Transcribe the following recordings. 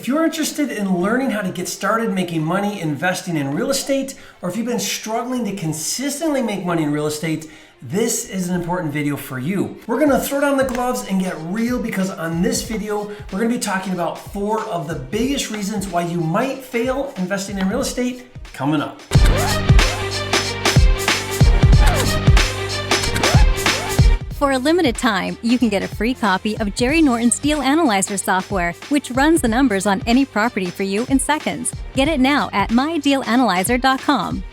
If you're interested in learning how to get started making money investing in real estate, or if you've been struggling to consistently make money in real estate, this is an important video for you. We're gonna throw down the gloves and get real, because on this video, we're gonna be talking about 4 of the biggest reasons why you might fail investing in real estate coming up. For a limited time, you can get a free copy of Jerry Norton's Deal Analyzer software, which runs the numbers on any property for you in seconds. Get it now at mydealanalyzer.com.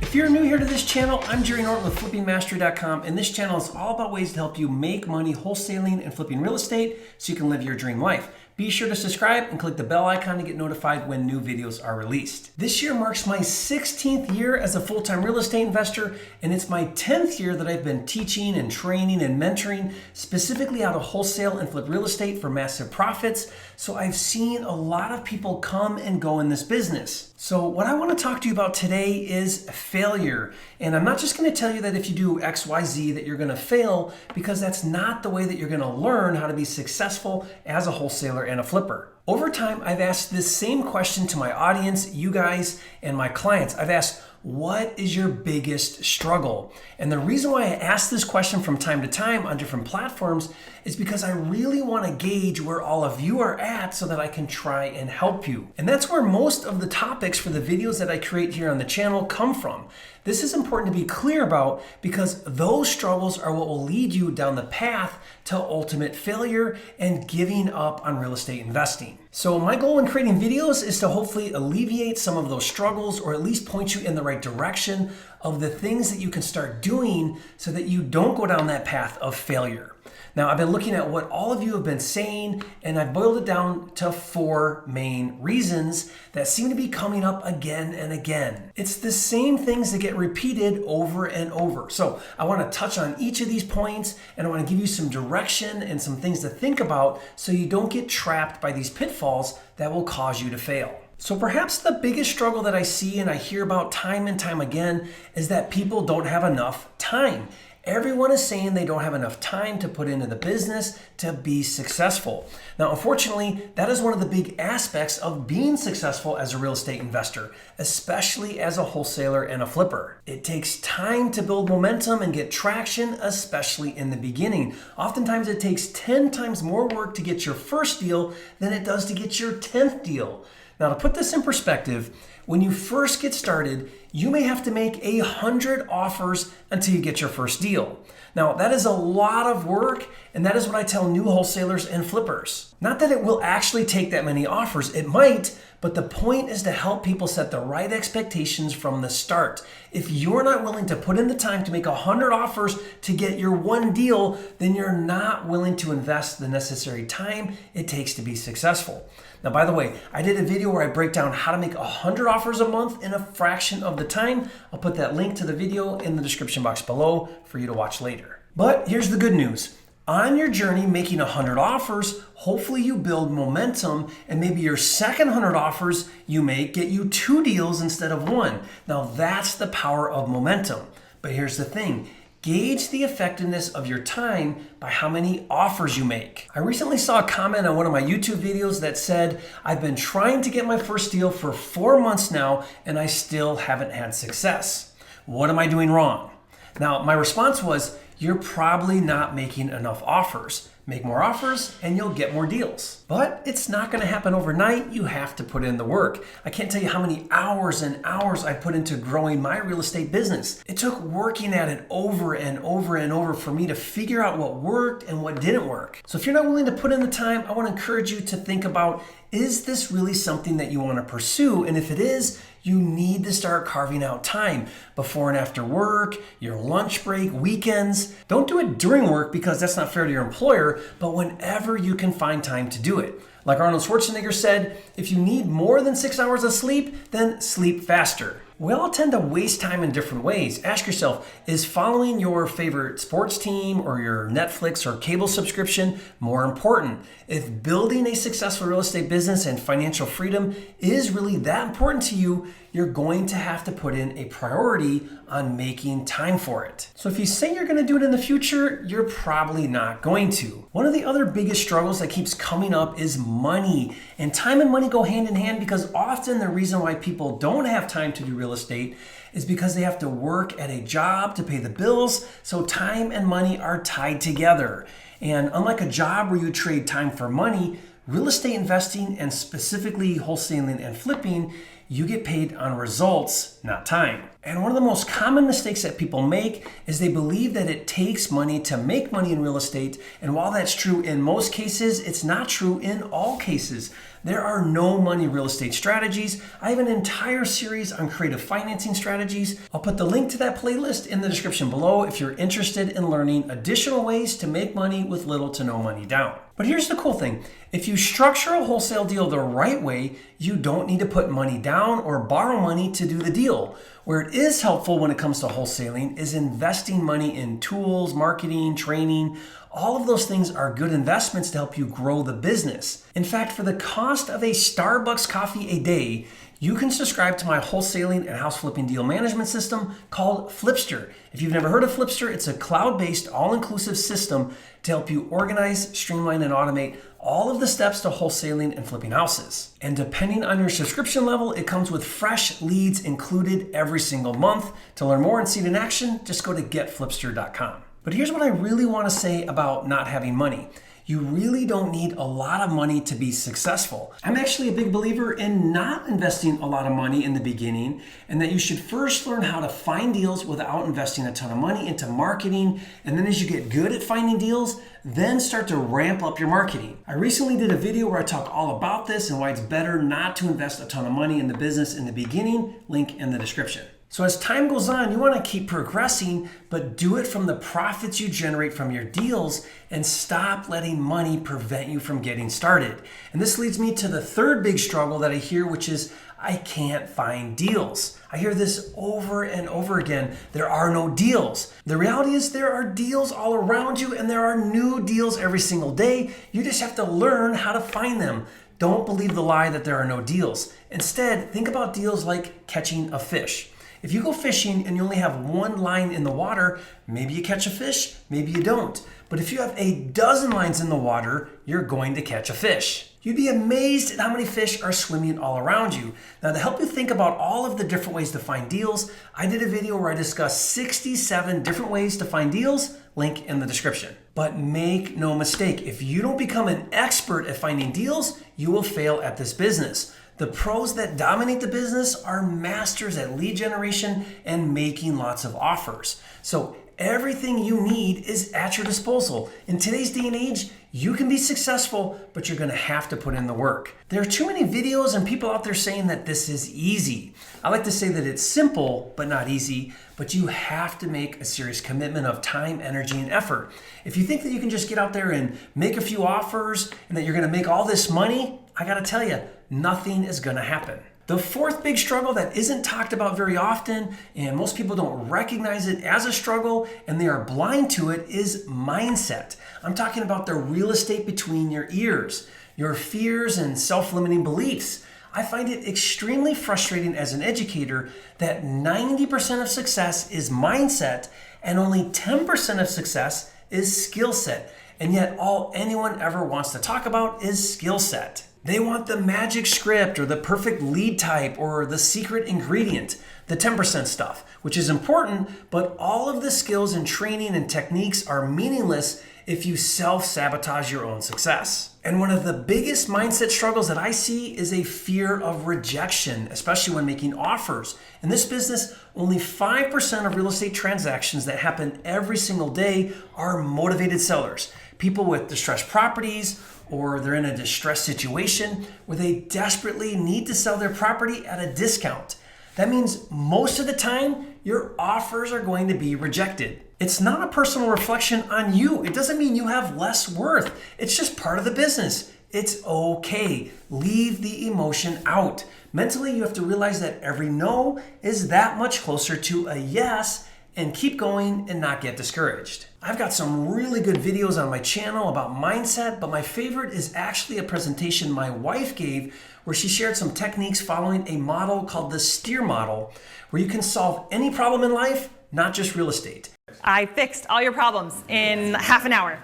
If you're new here to this channel, I'm Jerry Norton with FlippingMastery.com, and this channel is all about ways to help you make money wholesaling and flipping real estate so you can live your dream life. Be sure to subscribe and click the bell icon to get notified when new videos are released. This year marks my 16th year as a full-time real estate investor, and it's my 10th year that I've been teaching and training and mentoring specifically how to wholesale and flip real estate for massive profits. So I've seen a lot of people come and go in this business. So what I want to talk to you about today is failure. And I'm not just going to tell you that if you do X, Y, Z that you're going to fail, because that's not the way that you're going to learn how to be successful as a wholesaler and a flipper. Over time, I've asked this same question to my audience, you guys, and my clients. I've asked, what is your biggest struggle? And the reason why I ask this question from time to time on different platforms is because I really want to gauge where all of you are at so that I can try and help you. And that's where most of the topics for the videos that I create here on the channel come from. This is important to be clear about, because those struggles are what will lead you down the path to ultimate failure and giving up on real estate investing. So my goal in creating videos is to hopefully alleviate some of those struggles, or at least point you in the right direction of the things that you can start doing so that you don't go down that path of failure. Now, I've been looking at what all of you have been saying, and I've boiled it down to 4 main reasons that seem to be coming up again and again. It's the same things that get repeated over and over. So I want to touch on each of these points, and I want to give you some direction and some things to think about so you don't get trapped by these pitfalls that will cause you to fail. So perhaps the biggest struggle that I see and I hear about time and time again is that people don't have enough time. Everyone is saying they don't have enough time to put into the business to be successful. Now, unfortunately, that is one of the big aspects of being successful as a real estate investor, especially as a wholesaler and a flipper. It takes time to build momentum and get traction, especially in the beginning. Oftentimes, it takes 10 times more work to get your first deal than it does to get your 10th deal. Now, to put this in perspective, when you first get started, you may have to make 100 offers until you get your first deal. Now, that is a lot of work, and that is what I tell new wholesalers and flippers. Not that it will actually take that many offers, it might, but the point is to help people set the right expectations from the start. If you're not willing to put in the time to make 100 offers to get your one deal, then you're not willing to invest the necessary time it takes to be successful. Now, by the way, I did a video where I break down how to make 100 offers a month in a fraction of the time. I'll put that link to the video in the description box below for you to watch later. But here's the good news. On your journey making 100 offers, hopefully you build momentum, and maybe your second 100 offers you make get you 2 deals instead of 1. Now, that's the power of momentum. But here's the thing. Gauge the effectiveness of your time by how many offers you make. I recently saw a comment on one of my YouTube videos that said, I've been trying to get my first deal for 4 months now, and I still haven't had success. What am I doing wrong? Now, my response was, you're probably not making enough offers. Make more offers and you'll get more deals. But it's not going to happen overnight. You have to put in the work. I can't tell you how many hours and hours I put into growing my real estate business. It took working at it over and over and over for me to figure out what worked and what didn't work. So if you're not willing to put in the time, I want to encourage you to think about, is this really something that you want to pursue? And if it is, you need to start carving out time before and after work, your lunch break, weekends. Don't do it during work because that's not fair to your employer, but whenever you can find time to do it. Like Arnold Schwarzenegger said, if you need more than 6 hours of sleep, then sleep faster. We all tend to waste time in different ways. Ask yourself, is following your favorite sports team or your Netflix or cable subscription more important? If building a successful real estate business and financial freedom is really that important to you, you're going to have to put in a priority on making time for it. So if you say you're going to do it in the future, you're probably not going to. One of the other biggest struggles that keeps coming up is money. And time and money go hand in hand because often the reason why people don't have time to do real estate is because they have to work at a job to pay the bills. So time and money are tied together. And unlike a job where you trade time for money, real estate investing and specifically wholesaling and flipping, you get paid on results, not time. And one of the most common mistakes that people make is they believe that it takes money to make money in real estate. And while that's true in most cases, it's not true in all cases. There are no money real estate strategies. I have an entire series on creative financing strategies. I'll put the link to that playlist in the description below if you're interested in learning additional ways to make money with little to no money down. But here's the cool thing. If you structure a wholesale deal the right way, you don't need to put money down or borrow money to do the deal. Where it is helpful when it comes to wholesaling is investing money in tools, marketing, training. All of those things are good investments to help you grow the business. In fact, for the cost of a Starbucks coffee a day, you can subscribe to my wholesaling and house flipping deal management system called FLIPSTER. If you've never heard of FLIPSTER, it's a cloud-based, all-inclusive system to help you organize, streamline, and automate all of the steps to wholesaling and flipping houses. And depending on your subscription level, it comes with fresh leads included every single month. To learn more and see it in action, just go to getflipster.com. But here's what I really want to say about not having money. You really don't need a lot of money to be successful. I'm actually a big believer in not investing a lot of money in the beginning, and that you should first learn how to find deals without investing a ton of money into marketing. And then as you get good at finding deals, then start to ramp up your marketing. I recently did a video where I talk all about this and why it's better not to invest a ton of money in the business in the beginning. Link in the description. So as time goes on, you want to keep progressing, but do it from the profits you generate from your deals and stop letting money prevent you from getting started. And this leads me to the third big struggle that I hear, which is I can't find deals. I hear this over and over again. There are no deals. The reality is there are deals all around you and there are new deals every single day. You just have to learn how to find them. Don't believe the lie that there are no deals. Instead, think about deals like catching a fish. If you go fishing and you only have one line in the water, maybe you catch a fish, maybe you don't. But if you have a dozen lines in the water, you're going to catch a fish. You'd be amazed at how many fish are swimming all around you. Now, to help you think about all of the different ways to find deals, I did a video where I discussed 67 different ways to find deals. Link in the description. But make no mistake, if you don't become an expert at finding deals, you will fail at this business. The pros that dominate the business are masters at lead generation and making lots of offers. So everything you need is at your disposal. In today's day and age, you can be successful, but you're going to have to put in the work. There are too many videos and people out there saying that this is easy. I like to say that it's simple, but not easy, but you have to make a serious commitment of time, energy, and effort. If you think that you can just get out there and make a few offers and that you're going to make all this money, I got to tell you, nothing is going to happen. The fourth big struggle that isn't talked about very often, and most people don't recognize it as a struggle, and they are blind to it, is mindset. I'm talking about the real estate between your ears, your fears and self-limiting beliefs. I find it extremely frustrating as an educator that 90% of success is mindset and only 10% of success is skill set. And yet all anyone ever wants to talk about is skill set. They want the magic script or the perfect lead type or the secret ingredient, the 10% stuff, which is important, but all of the skills and training and techniques are meaningless if you self-sabotage your own success. And one of the biggest mindset struggles that I see is a fear of rejection, especially when making offers. In this business, only 5% of real estate transactions that happen every single day are motivated sellers. People with distressed properties, or they're in a distressed situation where they desperately need to sell their property at a discount. That means most of the time, your offers are going to be rejected. It's not a personal reflection on you. It doesn't mean you have less worth. It's just part of the business. It's okay. Leave the emotion out. Mentally, you have to realize that every no is that much closer to a yes, and keep going and not get discouraged. I've got some really good videos on my channel about mindset, but my favorite is actually a presentation my wife gave where she shared some techniques following a model called the STEER model, where you can solve any problem in life, not just real estate. I fixed all your problems in half an hour.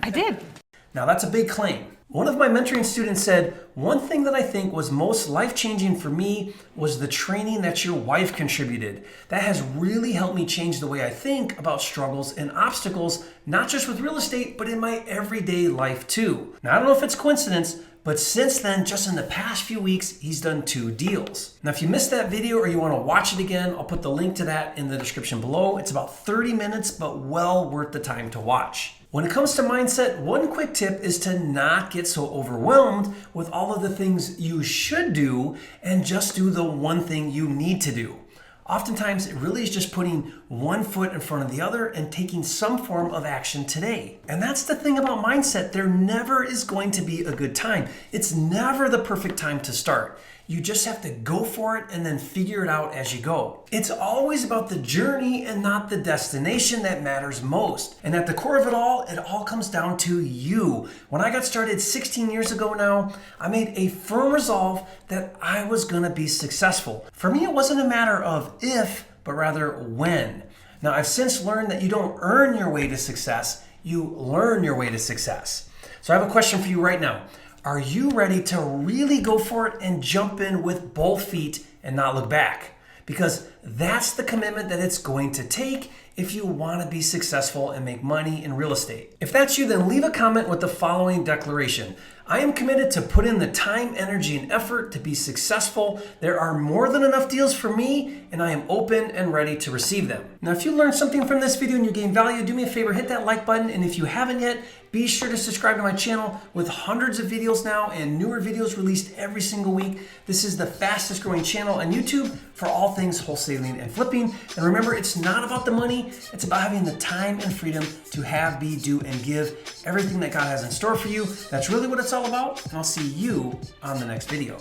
I did. Now that's a big claim. One of my mentoring students said, one thing that I think was most life-changing for me was the training that your wife contributed. That has really helped me change the way I think about struggles and obstacles, not just with real estate, but in my everyday life too. Now I don't know if it's coincidence, but since then, just in the past few weeks, he's done 2 deals. Now, if you missed that video or you want to watch it again, I'll put the link to that in the description below. It's about 30 minutes, but well worth the time to watch. When it comes to mindset, one quick tip is to not get so overwhelmed with all of the things you should do and just do the one thing you need to do. Oftentimes, it really is just putting one foot in front of the other and taking some form of action today. And that's the thing about mindset. There never is going to be a good time. It's never the perfect time to start. You just have to go for it and then figure it out as you go. It's always about the journey and not the destination that matters most. And at the core of it all comes down to you. When I got started 16 years ago now, I made a firm resolve that I was gonna be successful. For me, it wasn't a matter of if, but rather when. Now, I've since learned that you don't earn your way to success, you learn your way to success. So I have a question for you right now. Are you ready to really go for it and jump in with both feet and not look back? Because that's the commitment that it's going to take if you want to be successful and make money in real estate. If that's you, then leave a comment with the following declaration. I am committed to put in the time, energy, and effort to be successful. There are more than enough deals for me, and I am open and ready to receive them. Now, if you learned something from this video and you gained value, do me a favor, hit that like button. And if you haven't yet, be sure to subscribe to my channel with hundreds of videos now and newer videos released every single week. This is the fastest growing channel on YouTube for all things wholesaling and flipping. And remember, it's not about the money. It's about having the time and freedom to have, be, do, and give everything that God has in store for you. That's really what it's all about. And I'll see you on the next video.